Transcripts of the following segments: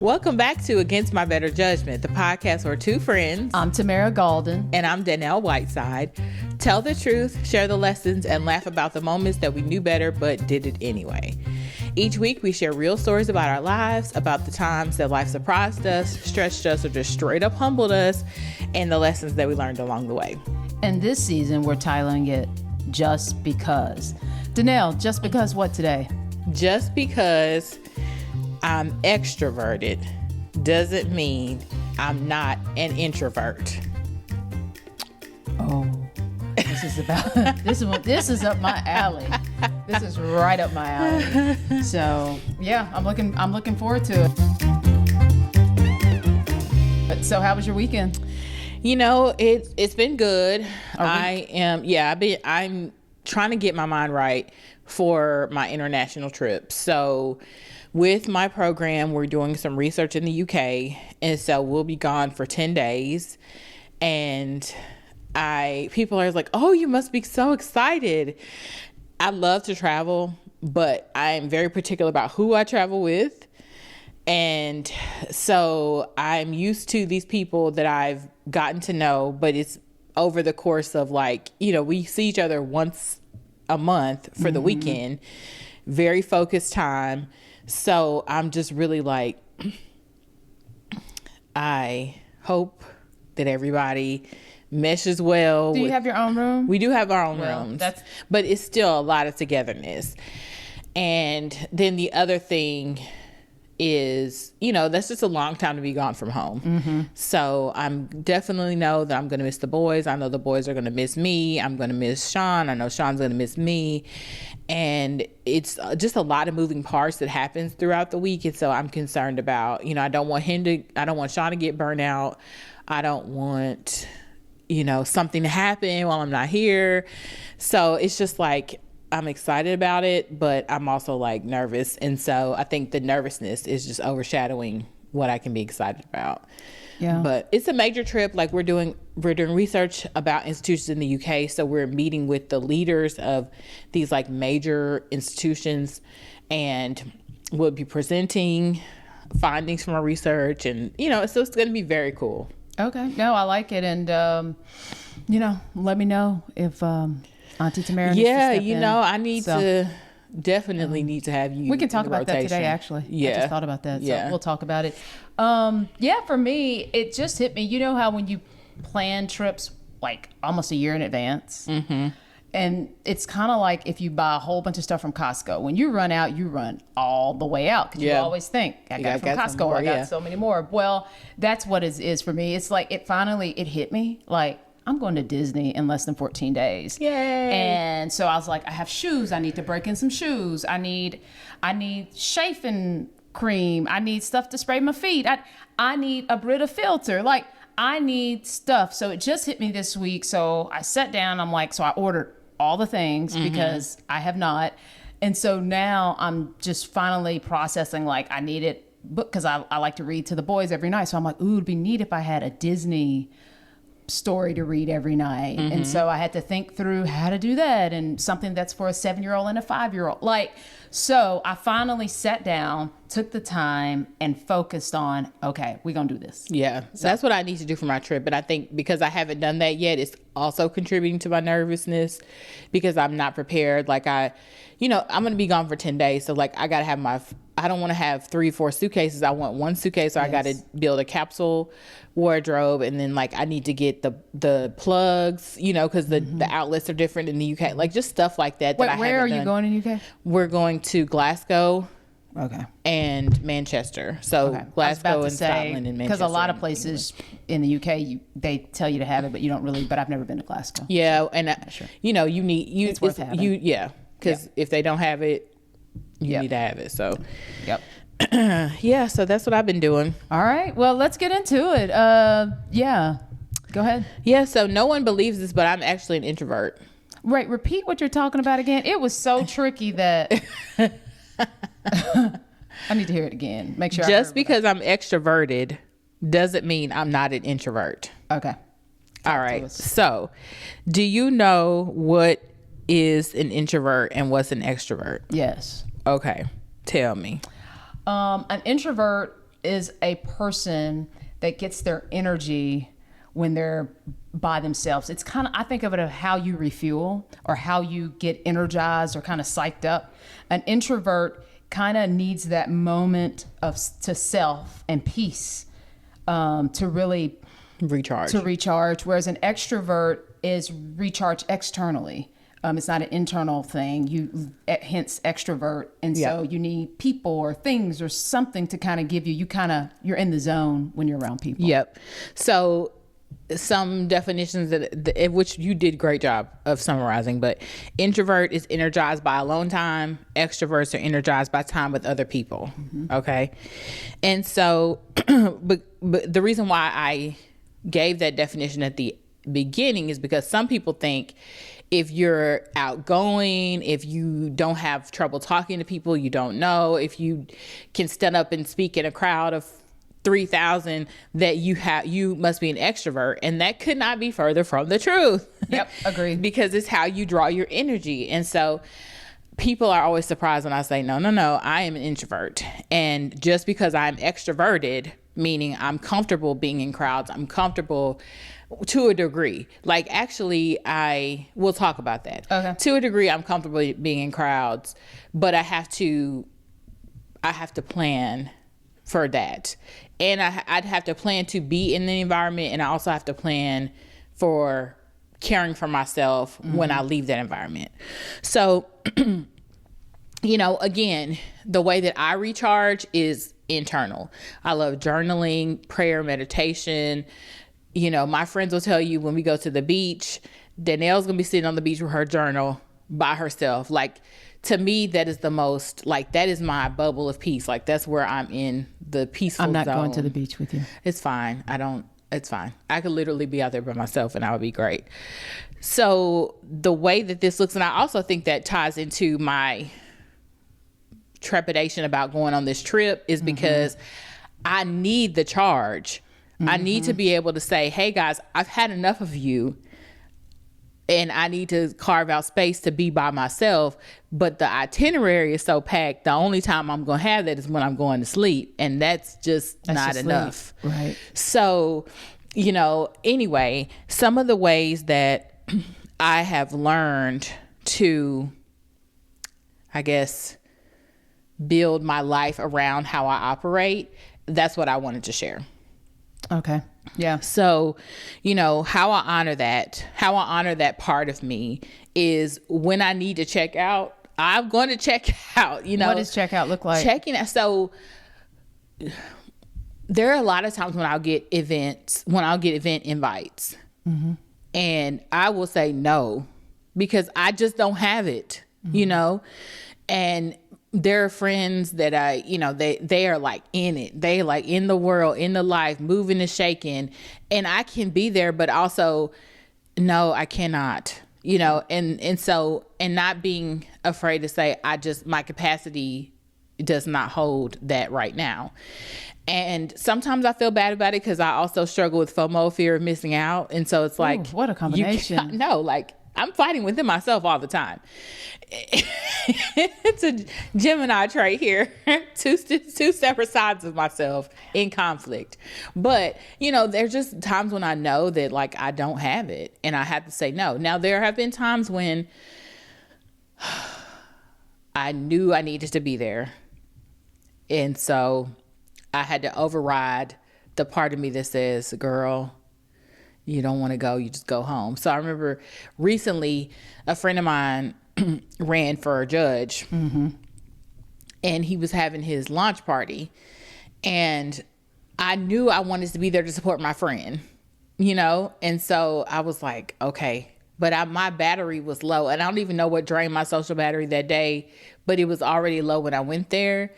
Welcome back to Against My Better Judgment, the podcast where two friends, I'm Tamara Golden. and I'm Dannelle Whiteside, tell the truth, share the lessons, and laugh about the moments that we knew better but did it anyway. Each week we share real stories about our lives, about the times that life surprised us, stretched us, or just straight up humbled us, and the lessons that we learned along the way. And this season we're titling it Just Because. Dannelle, just because what today? Just because I'm extroverted doesn't mean I'm not an introvert. Oh, this is up my alley. This is right up my alley. So yeah, I'm looking forward to it. But so how was your weekend? You know, it's been good. I'm trying to get my mind right for my international trip. So with my program, we're doing some research in the UK, and so we'll be gone for 10 days. And people are like, oh, you must be so excited. I love to travel, but I'm very particular about who I travel with. And so I'm used to these people that I've gotten to know, but it's over the course of we see each other once a month for the weekend, very focused time. So I'm just really I hope that everybody meshes well. Do you have your own room? We do have our own rooms, but it's still a lot of togetherness. And then the other thing is, that's just a long time to be gone from home. So I'm definitely know that I'm going to miss the boys. I know the boys are going to miss me. I'm going to miss Sean. I know Sean's going to miss me. And it's just a lot of moving parts that happens throughout the week. And so I'm concerned about, I don't want Sean to get burnt out. I don't want, something to happen while I'm not here. So it's just I'm excited about it, but I'm also nervous. And so I think the nervousness is just overshadowing what I can be excited about. Yeah. But it's a major trip. We're doing research about institutions in the UK. So we're meeting with the leaders of these major institutions, and we'll be presenting findings from our research, and so it's going to be very cool. Okay. No, I like it. And let me know if Auntie Tamara needs to step in. I need to definitely need to have you. We can talk about that today, actually. Yeah. I just thought about that. So we'll talk about it. For me, it just hit me. You know how when you plan trips almost a year in advance? Mm-hmm. And it's kind of like if you buy a whole bunch of stuff from Costco. When you run out, you run all the way out because you always think, I got it from Costco or I got so many more. Well, that's what it is for me. It's it hit me. I'm going to Disney in less than 14 days. Yay. And so I was like, I have shoes. I need to break in some shoes. I need shaving cream. I need stuff to spray my feet. I need a Brita filter. I need stuff. So it just hit me this week. So I sat down. So I ordered all the things because I have not. And so now I'm just finally processing, I need it because I like to read to the boys every night. So I'm ooh, it'd be neat if I had a Disney story to read every night. And so I had to think through how to do that, and something that's for a 7-year-old and a 5-year-old. So I finally sat down, took the time, and focused on, okay, we're going to do this. Yeah. So that's what I need to do for my trip. But I think because I haven't done that yet, it's also contributing to my nervousness because I'm not prepared. I'm going to be gone for 10 days. So I got to have I don't want to have 3-4 suitcases. I want one suitcase. So I got to build a capsule wardrobe, and then I need to get the plugs, because the outlets are different in the UK, just stuff like that. Wait, where are you going in UK? We're going to Glasgow, okay, and Manchester. So Glasgow and Scotland and Manchester. Because a lot of places in the UK, they tell you to have it, but you don't really. But I've never been to Glasgow. Yeah, and sure. You need it's worth having. Because if they don't have it, you need to have it. So, yep. So that's what I've been doing. All right. Well, let's get into it. Go ahead. Yeah. So no one believes this, but I'm actually an introvert. Right. Repeat what you're talking about again. It was so tricky that I need to hear it again. Make sure. Just because I'm extroverted doesn't mean I'm not an introvert. Okay. All right. So, do you know what is an introvert and what's an extrovert? Yes. Okay. Tell me. An introvert is a person that gets their energy when they're by themselves. It's kind of, I think of it as how you refuel or how you get energized or kind of psyched up. An introvert kind of needs that moment to self and peace to really recharge. Whereas an extrovert is recharged externally. It's not an internal thing. Hence extrovert. And so you need people or things or something to kind of give you, you're in the zone when you're around people. Yep. So some definitions which you did a great job of summarizing, but introvert is energized by alone time. Extroverts are energized by time with other people. Mm-hmm. Okay. And so, but the reason why I gave that definition at the beginning is because some people think if you're outgoing, if you don't have trouble talking to people you don't know, if you can stand up and speak in a crowd of 3,000, that you must be an extrovert, and that could not be further from the truth. Yep, agreed. Because it's how you draw your energy. And so people are always surprised when I say, no, I am an introvert. And just because I'm extroverted, meaning I'm comfortable being in crowds, I'm comfortable to a degree. Like, actually, we'll talk about that. Okay. To a degree, I'm comfortable being in crowds, but I have to plan for that. And I'd have to plan to be in the environment, and I also have to plan for caring for myself when I leave that environment. So, again, the way that I recharge is internal. I love journaling, prayer, meditation. My friends will tell you when we go to the beach, Dannelle's gonna be sitting on the beach with her journal by herself. Like, to me, that is the most, like, that is my bubble of peace. Like, that's where I'm in the peaceful zone. I'm not going to the beach with you. It's fine. It's fine. I could literally be out there by myself and I would be great. So the way that this looks, and I also think that ties into my trepidation about going on this trip, is because I need the charge. I need to be able to say, hey guys, I've had enough of you, and I need to carve out space to be by myself. But the itinerary is so packed, the only time I'm going to have that is when I'm going to sleep. And that's not enough. Right. So, anyway, some of the ways that I have learned to, I guess, build my life around how I operate, that's what I wanted to share. Okay. Yeah. So, how I honor that part of me is when I need to check out, I'm going to check out, What does check out look like? Checking out. So there are a lot of times when I'll get event invites, and I will say no, because I just don't have it, and there are friends that they are like in it. They like in the world, in the life, moving and shaking. And I can be there, but also, no, I cannot, and not being afraid to say, my capacity does not hold that right now. And sometimes I feel bad about it because I also struggle with FOMO, fear of missing out. And so it's like, what a combination. I'm fighting within myself all the time. It's a Gemini trait here. two separate sides of myself in conflict. But, there's just times when I know that, like, I don't have it and I have to say no. Now, there have been times when I knew I needed to be there. And so I had to override the part of me that says, girl, you don't want to go, you just go home. So I remember recently a friend of mine ran for a judge, and he was having his launch party, and I knew I wanted to be there to support my friend, and so I was like, okay, but my battery was low, and I don't even know what drained my social battery that day, but it was already low when I went there.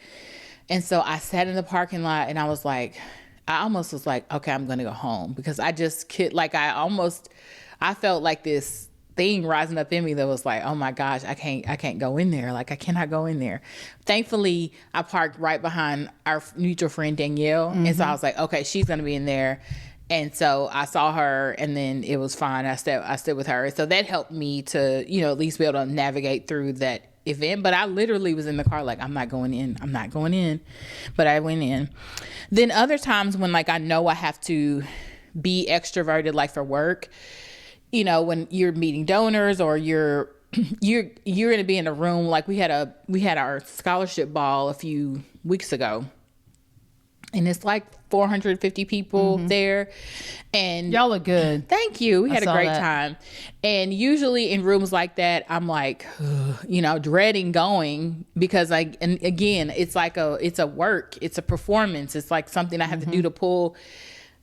And so I sat in the parking lot, and I almost was like, okay, I'm going to go home, because I just I felt like this thing rising up in me that was like, oh my gosh, I can't go in there. Like, I cannot go in there. Thankfully, I parked right behind our mutual friend, Dannelle. And so I was like, okay, she's going to be in there. And so I saw her, and then it was fine. I stood with her. So that helped me to, at least be able to navigate through that event, but I literally was in the car like, I'm not going in, but I went in. Then other times when like I know I have to be extroverted, like for work, you know, when you're meeting donors or you're going to be in a room, like we had our scholarship ball a few weeks ago, and it's like 450 people there, and y'all look good. Thank you. We had a great time. And usually in rooms like that, I'm like, you know, dreading going, because like, and again, it's like it's a work, it's a performance. It's like something I have to do to pull.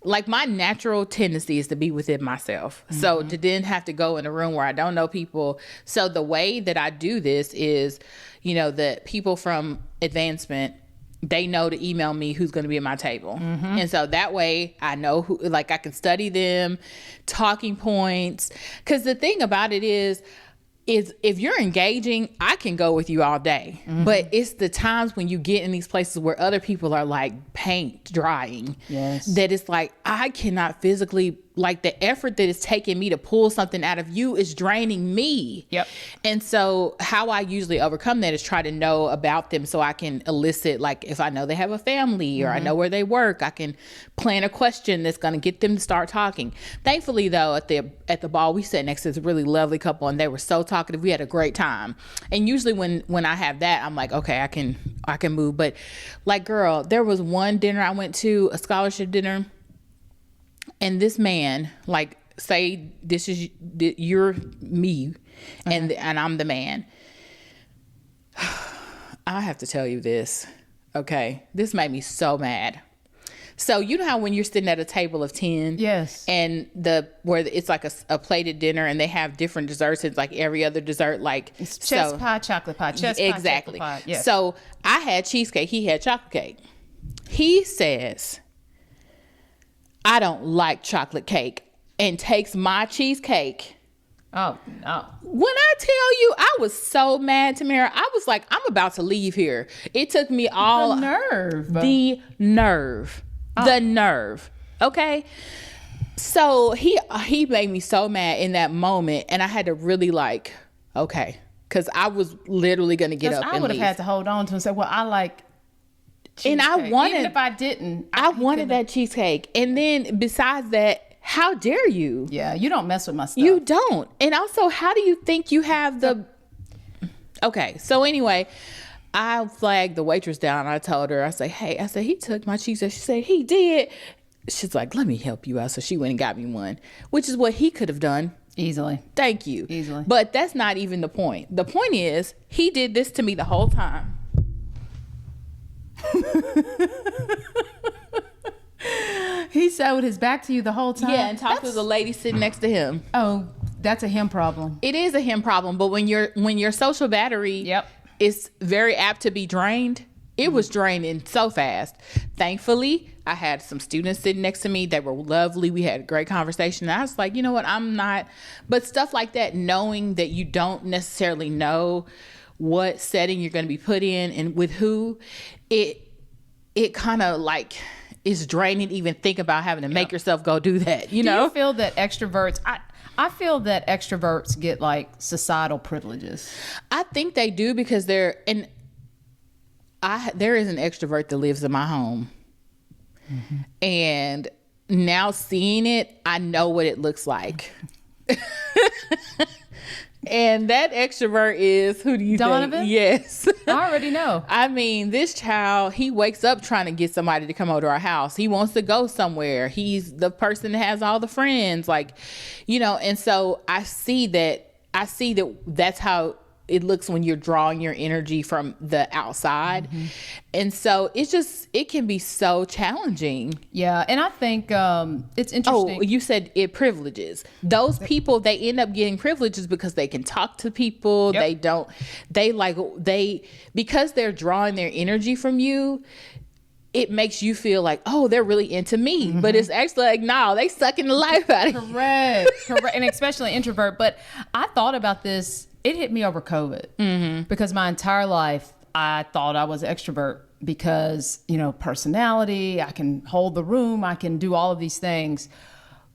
Like my natural tendency is to be within myself. So to then have to go in a room where I don't know people. So the way that I do this is, you know, the people from advancement, they know to email me who's going to be at my table. And so that way I know who, like I can study them, talking points. Because the thing about it is if you're engaging, I can go with you all day. But it's the times when you get in these places where other people are like paint drying, that it's like, I cannot physically, like the effort that it's taking me to pull something out of you is draining me. And so how I usually overcome that is try to know about them, so I can elicit, like if I know they have a family or I know where they work, I can plan a question that's going to get them to start talking. Thankfully though, at the ball, we sat next to this really lovely couple and they were so talkative. We had a great time. And usually when I have that, I'm like, okay, I can move. But like, girl, there was one dinner I went to, a scholarship dinner, and this man, like, say this is, you're me, and I'm the man. I have to tell you this. Okay. This made me so mad. So you know how when you're sitting at a table of 10, and where it's like a plated dinner and they have different desserts, it's like every other dessert, like it's chess pie, chocolate pie, chess pie, exactly. Chocolate pie. Yes. So I had cheesecake, he had chocolate cake. He says, I don't like chocolate cake, and takes my cheesecake. Oh no. When I tell you, I was so mad, Tamara. I was like, I'm about to leave here. It took me all the nerve. Okay. So he made me so mad in that moment, and I had to really like, okay, because I was literally going to get up and leave. I would have had to hold on to and say, well, I like cheesecake. And I wanted, even if I didn't, I wanted that cheesecake. And then besides that, how dare you? Yeah, you don't mess with my stuff. You don't. And also, how do you think you have the... Okay, so anyway, I flagged the waitress down. I told her, I said, hey, he took my cheesecake. She said, he did. She's like, let me help you out. So she went and got me one, which is what he could have done. Easily. Thank you. Easily. But that's not even the point. The point is, he did this to me the whole time. He sat with his back to you the whole time? Yeah, and talked to the lady sitting next to him. Oh, that's a him problem. It is a him problem, but when your social battery is very apt to be drained, it was draining so fast. Thankfully, I had some students sitting next to me that were lovely. We had a great conversation. And I was like, you know what, I'm not... But stuff like that, knowing that you don't necessarily know what setting you're going to be put in and with who, it kind of like... is draining. Even think about having to make yourself go do that, you know? Do you feel that extroverts... I feel that extroverts get like societal privileges. I think they do, because there is an extrovert that lives in my home. And now seeing it, I know what it looks like. And that extrovert is, who do you Donovan? think? Yes. I already know. I mean, this child, he wakes up trying to get somebody to come over to our house. He wants to go somewhere. He's the person that has all the friends, like, you know, and so I see that that's how it looks when you're drawing your energy from the outside. And so it can be so challenging. Yeah. And I think it's interesting. Oh, you said it privileges. Those people, they end up getting privileges because they can talk to people. Because they're drawing their energy from you, it makes you feel like, oh, they're really into me. But it's actually like, no, they sucking the life out of you. Correct. And especially introvert. But I thought about this. It hit me over COVID because my entire life I thought I was an extrovert because, you know, personality, I can hold the room, I can do all of these things.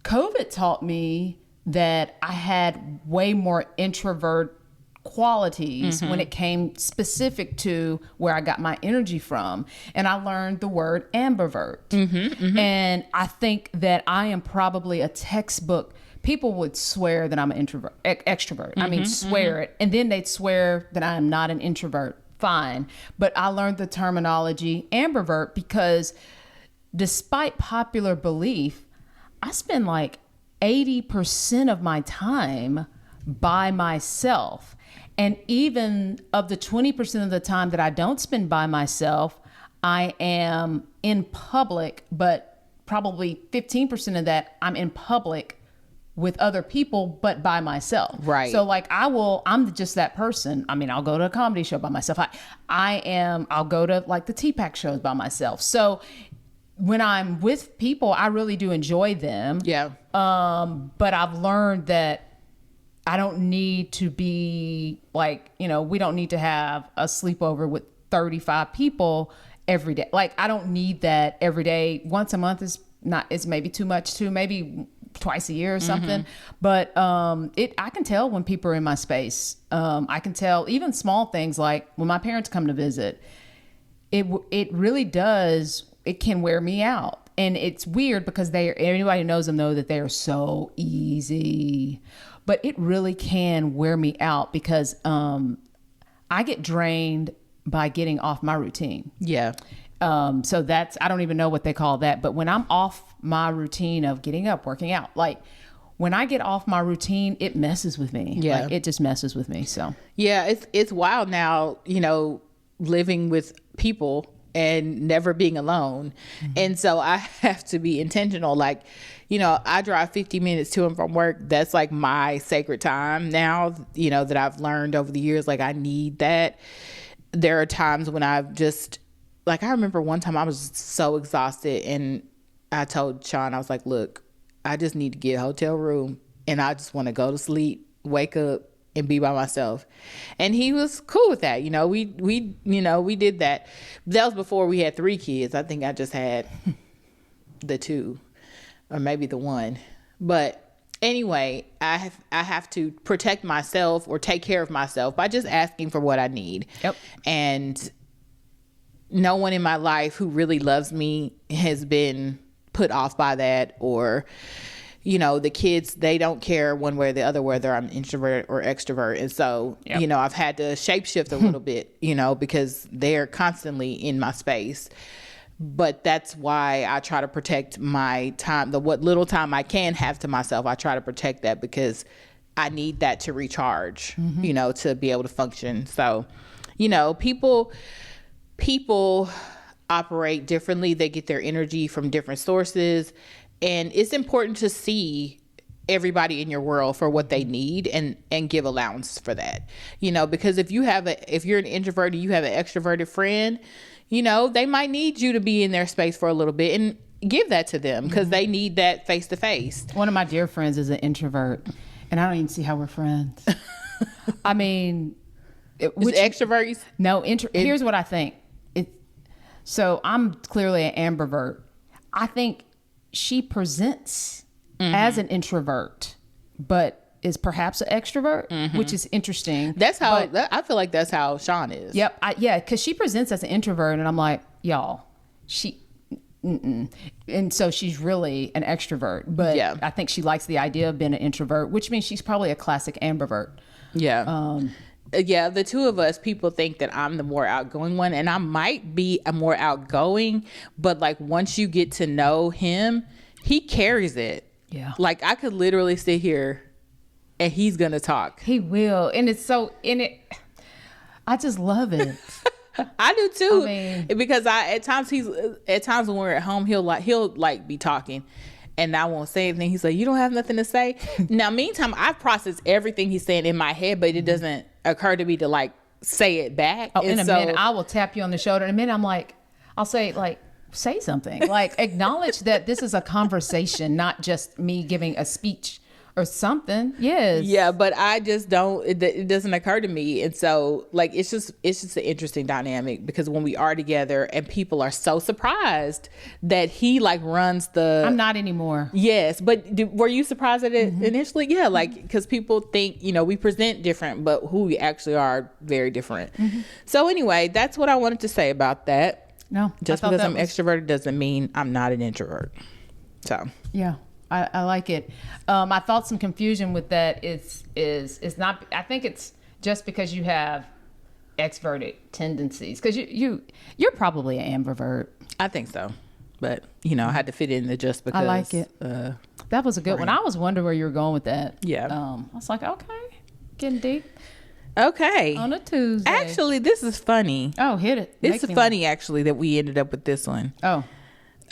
COVID taught me that I had way more introvert qualities when it came specific to where I got my energy from. And I learned the word ambivert. And I think that I am probably a textbook. People would swear that I'm an extrovert. I mean, swear it. And then they'd swear that I am not an introvert. Fine. But I learned the terminology ambivert because despite popular belief, I spend like 80% of my time by myself. And even of the 20% of the time that I don't spend by myself, I am in public, but probably 15% of that I'm in public with other people, but by myself. Right. So like I'm just that person. I mean, I'll go to a comedy show by myself. I'll go to like the T-Pack shows by myself. So when I'm with people, I really do enjoy them. Yeah. But I've learned that I don't need to be like, we don't need to have a sleepover with 35 people every day. Like, I don't need that every day. Once a month is maybe too much too, maybe twice a year or something. But I can tell when people are in my space. I can tell even small things like when my parents come to visit, it really does. It can wear me out. And it's weird because anybody who knows them know that they are so easy. But it really can wear me out because I get drained by getting off my routine. Yeah. So I don't even know what they call that. But when I'm off my routine of getting up, working out, like when I get off my routine, it messes with me. Yeah. Like, it just messes with me. So yeah, it's wild now, living with people and never being alone. And so I have to be intentional. Like, I drive 50 minutes to and from work. That's like my sacred time now, that I've learned over the years. Like, I need that. There are times when I've just, like, I remember one time I was so exhausted and I told Sean, I was like, look, I just need to get a hotel room and I just want to go to sleep, wake up and be by myself. And he was cool with that. We did that. That was before we had 3 kids. I think I just had the 2 or maybe the 1. But anyway, I have to protect myself or take care of myself by just asking for what I need. Yep. And no one in my life who really loves me has been put off by that, or the kids, they don't care one way or the other whether I'm introvert or extrovert. And so, yep. I've had to shapeshift a little bit, because they're constantly in my space. But that's why I try to protect my time, what little time I can have to myself. I try to protect that because I need that to recharge, to be able to function. So, people operate differently. They get their energy from different sources. And it's important to see everybody in your world for what they need and give allowance for that. Because if you're an introvert and you have an extroverted friend, they might need you to be in their space for a little bit, and give that to them because they need that face to face. One of my dear friends is an introvert and I don't even see how we're friends. I mean, extroverts? No, here's what I think. So I'm clearly an ambivert. I think she presents as an introvert, but is perhaps an extrovert, which is interesting. That's how I feel like that's how Sean is. Yep. Because she presents as an introvert, and I'm like, y'all, and so she's really an extrovert. But yeah. I think she likes the idea of being an introvert, which means she's probably a classic ambivert. Yeah. Yeah, the 2 of us, people think that I'm the more outgoing one, and I might be a more outgoing, but like once you get to know him, he carries it. Yeah. Like I could literally sit here and he's going to talk. He will. And it's so I just love it. I do too. Because at times when we're at home, he'll be talking. And I won't say anything. He's like, you don't have nothing to say? Now, meantime, I've processed everything he's saying in my head, but it doesn't occur to me to say it back. Oh, in a minute, I will tap you on the shoulder. In a minute, I'm like, I'll say say something. Acknowledge that this is a conversation, not just me giving a speech or something. Yes. Yeah, but I just don't, it doesn't occur to me. And so like, it's just an interesting dynamic, because when we are together and people are so surprised that he like runs the... I'm not anymore. Yes. But were you surprised at it initially? Yeah. Like, because people think, you know, we present different, but who we actually are very different. So anyway, that's what I wanted to say about that. No, just because I'm extroverted doesn't mean I'm not an introvert. So yeah. I like it. I thought some confusion with that is not. I think it's just because you have extroverted tendencies, because you're probably an ambivert. I think so, but you know, I had to fit in there just because. I like it. That was a good one. I was wondering where you were going with that. Yeah. I was like, okay, getting deep. Okay. On a Tuesday. Actually, this is funny. Oh, hit it. It's funny actually that we ended up with this one. Oh.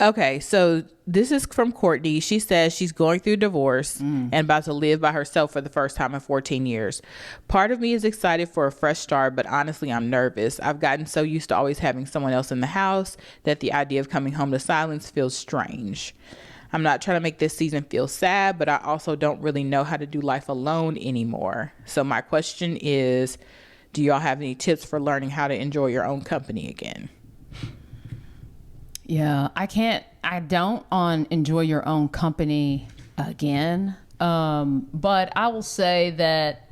Okay, so this is from Courtney. She says she's going through divorce and about to live by herself for the first time in 14 years. Part of me is excited for a fresh start, but honestly, I'm nervous. I've gotten so used to always having someone else in the house that the idea of coming home to silence feels strange. I'm not trying to make this season feel sad, but I also don't really know how to do life alone anymore. So my question is, do y'all have any tips for learning how to enjoy your own company again? Yeah, I don't on enjoy your own company again. But I will say that,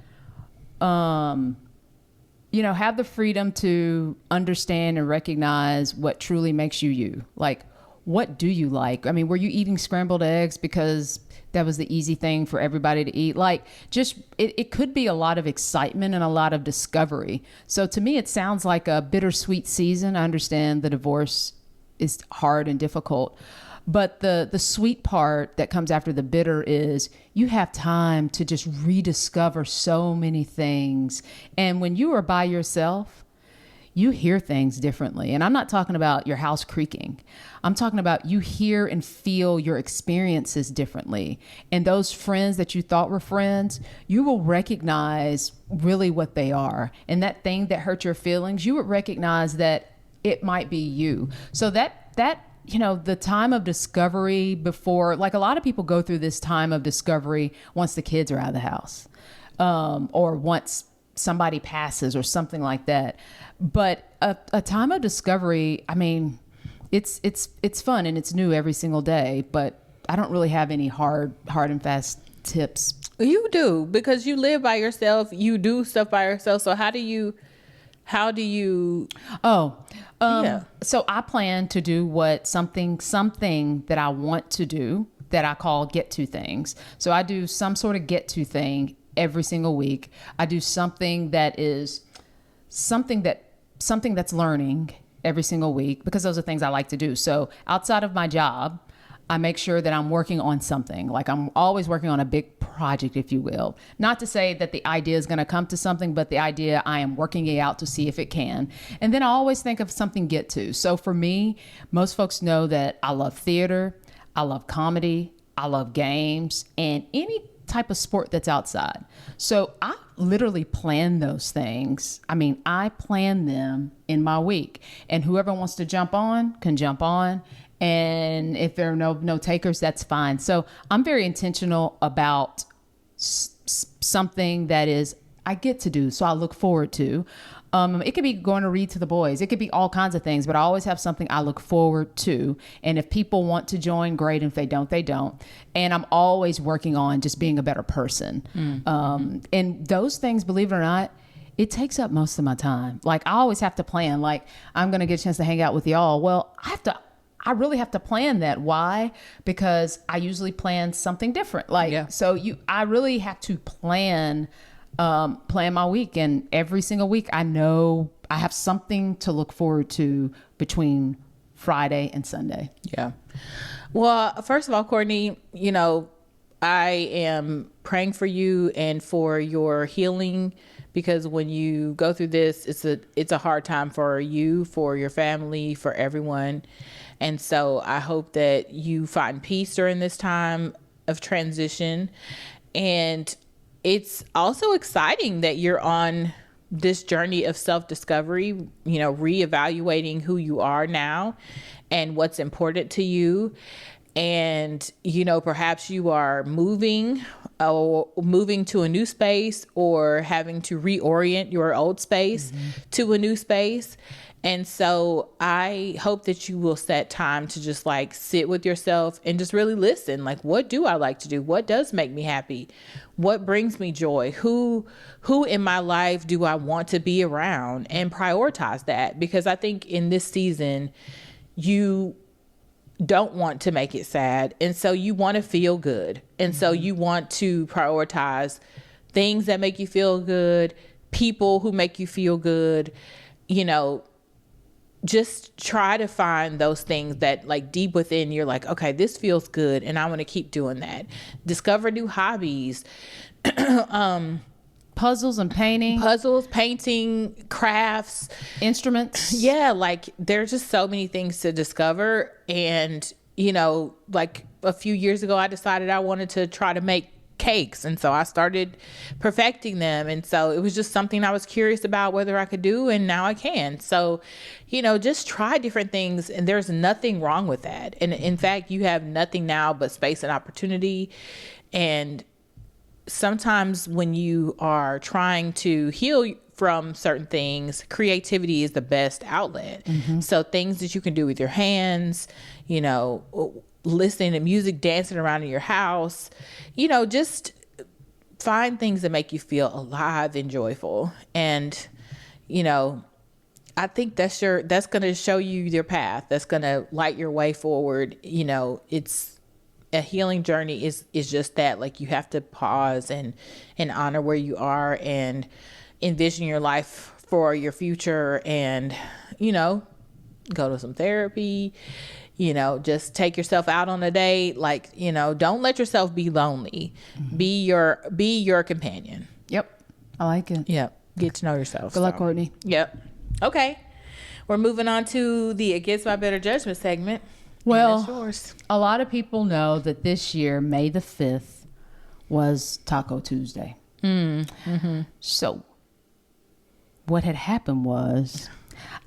you know, have the freedom to understand and recognize what truly makes you you. Like, what do you like? I mean, were you eating scrambled eggs because that was the easy thing for everybody to eat? Like, just, it could be a lot of excitement and a lot of discovery. So to me, it sounds like a bittersweet season. I understand the divorce is hard and difficult, but the sweet part that comes after the bitter is you have time to just rediscover so many things. And when you are by yourself, you hear things differently. And I'm not talking about your house creaking. I'm talking about you hear and feel your experiences differently. And those friends that you thought were friends, you will recognize really what they are. And that thing that hurt your feelings, you would recognize that it might be you. So that, you know, the time of discovery before, like a lot of people go through this time of discovery once the kids are out of the house, or once somebody passes or something like that. But a time of discovery, I mean, it's fun and it's new every single day, but I don't really have any hard and fast tips. You do, because you live by yourself, you do stuff by yourself. So how do you so I plan to do something that I want to do that I call get to things. So I do some sort of get to thing every single week. I do something that's learning every single week, because those are things I like to do. So outside of my job, I make sure that I'm working on something. Like I'm always working on a big project, if you will. Not to say that the idea is going to come to something, but the idea, I am working it out to see if it can. And then I always think of something get to. So for me, most folks know that I love theater, I love comedy, I love games, and any type of sport that's outside. So I literally plan those things. I mean, I plan them in my week, and whoever wants to jump on can jump on. And if there are no takers, that's fine. So I'm very intentional about something that is I get to do, so I look forward to. It could be going to read to the boys. It could be all kinds of things, but I always have something I look forward to. And if people want to join, great. And if they don't, they don't. And I'm always working on just being a better person. And those things, believe it or not, it takes up most of my time. Like I always have to plan, like I'm going to get a chance to hang out with y'all. Well, I really have to plan that. Why? Because I usually plan something different. I really have to plan my week, and every single week I know I have something to look forward to between Friday and Sunday. Yeah. Well, first of all, Courtney, you know, I am praying for you and for your healing, because when you go through this, it's a hard time for you, for your family, for everyone. And so I hope that you find peace during this time of transition. And it's also exciting that you're on this journey of self-discovery, you know, reevaluating who you are now and what's important to you. And, you know, perhaps you are moving moving to a new space or having to reorient your old space to a new space. And so I hope that you will set time to just like sit with yourself and just really listen. Like, what do I like to do? What does make me happy? What brings me joy? Who in my life do I want to be around? And prioritize that, because I think in this season, you don't want to make it sad. And so you want to feel good. And so you want to prioritize things that make you feel good, people who make you feel good, you know. Just try to find those things that like deep within you're like, okay, this feels good and I want to keep doing that. Discover new hobbies. Puzzles, painting, crafts, instruments. Yeah, like there's just so many things to discover. And, you know, like a few years ago, I decided I wanted to try to make cakes, and so I started perfecting them, and so it was just something I was curious about whether I could do, and now I can. So, you know, just try different things, and there's nothing wrong with that. And in fact, you have nothing now but space and opportunity. And sometimes when you are trying to heal from certain things, creativity is the best outlet. So things that you can do with your hands, you know, listening to music, dancing around in your house, you know, just find things that make you feel alive and joyful. And, you know, I think that's going to show you your path. That's going to light your way forward. You know, it's a healing journey is just that. Like, you have to pause and honor where you are and envision your life for your future, and, you know, go to some therapy. You know, just take yourself out on a date. Like, you know, don't let yourself be lonely. Be your companion. Yep. I like it. Yep. Get to know yourself. Good luck, Courtney. Yep. Okay. We're moving on to the Against My Better Judgment segment. Well, a lot of people know that this year, May the 5th, was Taco Tuesday. So what had happened was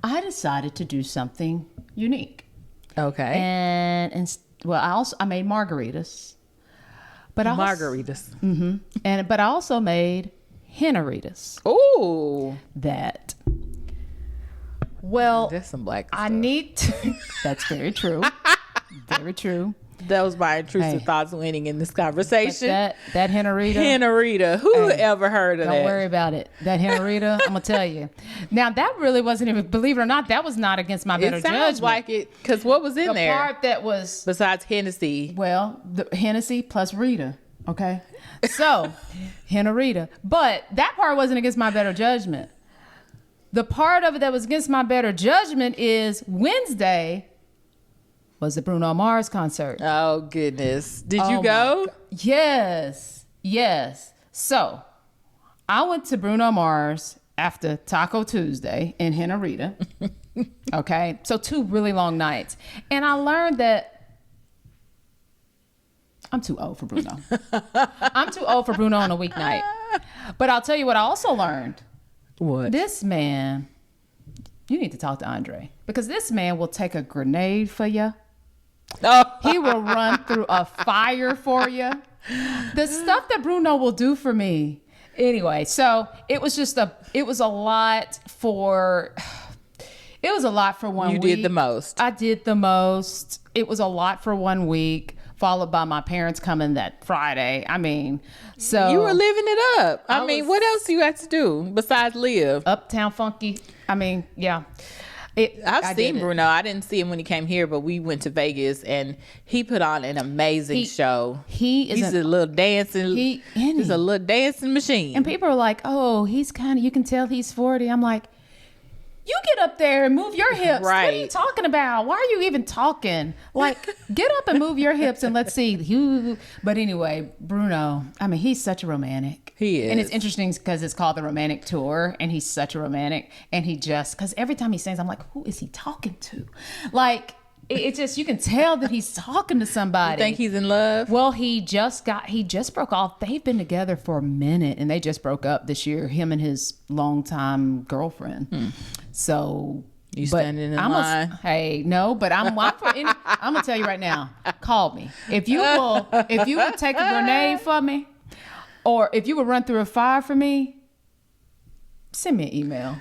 I decided to do something unique. Okay. And well, I made margaritas. But but I also made hennaritas. Ooh. Well, that's some black stuff. I need to. That's very true. Very true. That was my intrusive thoughts winning in this conversation. That Hennarita. Who ever heard of that? Don't worry about it. That Hennarita, I'm gonna tell you. Now that really wasn't even. Believe it or not, that was not against my better judgment. It sounds like it, because what was in there? The part that was besides Hennessy. Well, the Hennessy plus Rita. Okay, so Hennarita, but that part wasn't against my better judgment. The part of it that was against my better judgment is Wednesday was the Bruno Mars concert. Oh, goodness. Did you go? Yes. So I went to Bruno Mars after Taco Tuesday in Hennarita. Okay. So 2 really long nights. And I learned that I'm too old for Bruno. I'm too old for Bruno on a weeknight. But I'll tell you what I also learned. What? This man, you need to talk to Andre, because this man will take a grenade for you. Oh. He will run through a fire for you. The stuff that Bruno will do for me. Anyway, so it was a lot for 1 week. You did the most. I did the most. It was a lot for 1 week, followed by my parents coming that Friday. I mean, so you were living it up. I mean, what else do you have to do besides live? Uptown funky. I mean, yeah. I've seen Bruno. I didn't see him when he came here, but we went to Vegas and he put on an amazing show. He's a little dancing. He's a little dancing machine. And people are like, "Oh, he's you can tell he's 40." I'm like, you get up there and move your hips. Right. What are you talking about? Why are you even talking? Like, get up and move your hips and let's see. But anyway, Bruno, I mean, he's such a romantic. He is. And it's interesting because it's called the Romantic Tour, and he's such a romantic. And because every time he sings, I'm like, who is he talking to? Like, it's just, you can tell that he's talking to somebody. You think he's in love? Well, he just broke off. They've been together for a minute, and they just broke up this year, him and his longtime girlfriend. So you standing in line? Hey, no, but I'm gonna tell you right now. Call me if you will take a grenade for me. Or if you would run through a fire for me, send me an email.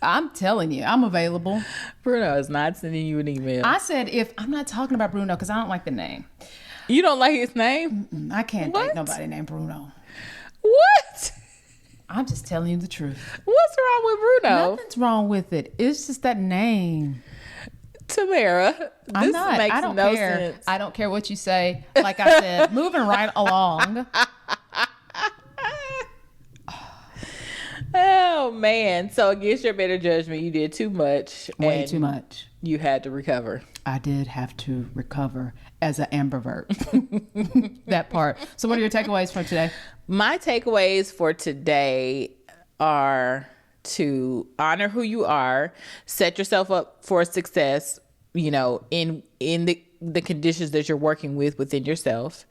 I'm telling you, I'm available. Bruno is not sending you an email. I said I'm not talking about Bruno because I don't like the name. You don't like his name? I can't date nobody named Bruno. What? I'm just telling you the truth. What's wrong with Bruno? Nothing's wrong with it. It's just that name. Tamara, I don't care. Sense. I don't care what you say. Like I said, moving right along. Oh man! So against your better judgment, you did too much. Way too much. You had to recover. I did have to recover as an ambivert. That part. So what are your takeaways from today? My takeaways for today are to honor who you are, set yourself up for success, you know, in the conditions that you're working with within yourself.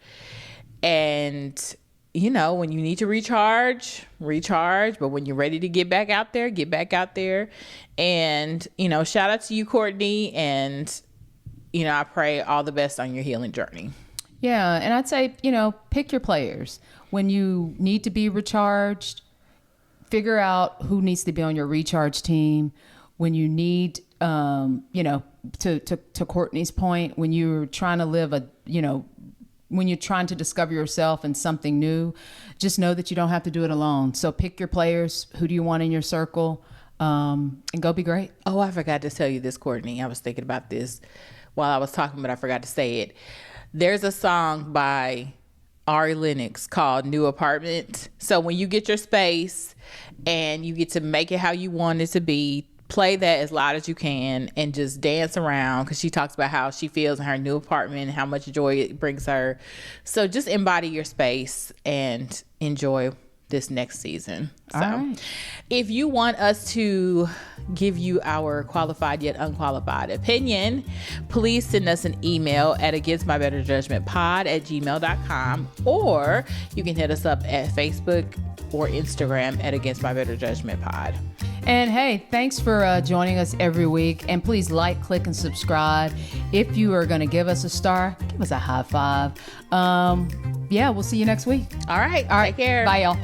And, you know, when you need to recharge, but when you're ready to get back out there, get back out there. And, you know, shout out to you, Courtney, and, you know, I pray all the best on your healing journey. Yeah, and I'd say, you know, pick your players. When you need to be recharged, figure out who needs to be on your recharge team. When you need, you know, to Courtney's point, when you're trying to live when you're trying to discover yourself and something new, just know that you don't have to do it alone. So pick your players. Who do you want in your circle? And go be great. Oh, I forgot to tell you this, Courtney. I was thinking about this while I was talking, but I forgot to say it. There's a song by Ari Lennox called New Apartment. So when you get your space and you get to make it how you want it to be, play that as loud as you can and just dance around, because she talks about how she feels in her new apartment and how much joy it brings her. So just embody your space and enjoy this next season. So right. If you want us to give you our qualified yet unqualified opinion, please send us an email at againstmybetterjudgmentpod@gmail.com, or you can hit us up at Facebook or Instagram at Against My Better Judgment Pod. And hey, thanks for joining us every week. And please like, click, and subscribe. If you are going to give us a star, give us a high five. Yeah, we'll see you next week. All right. Take care. Bye, y'all.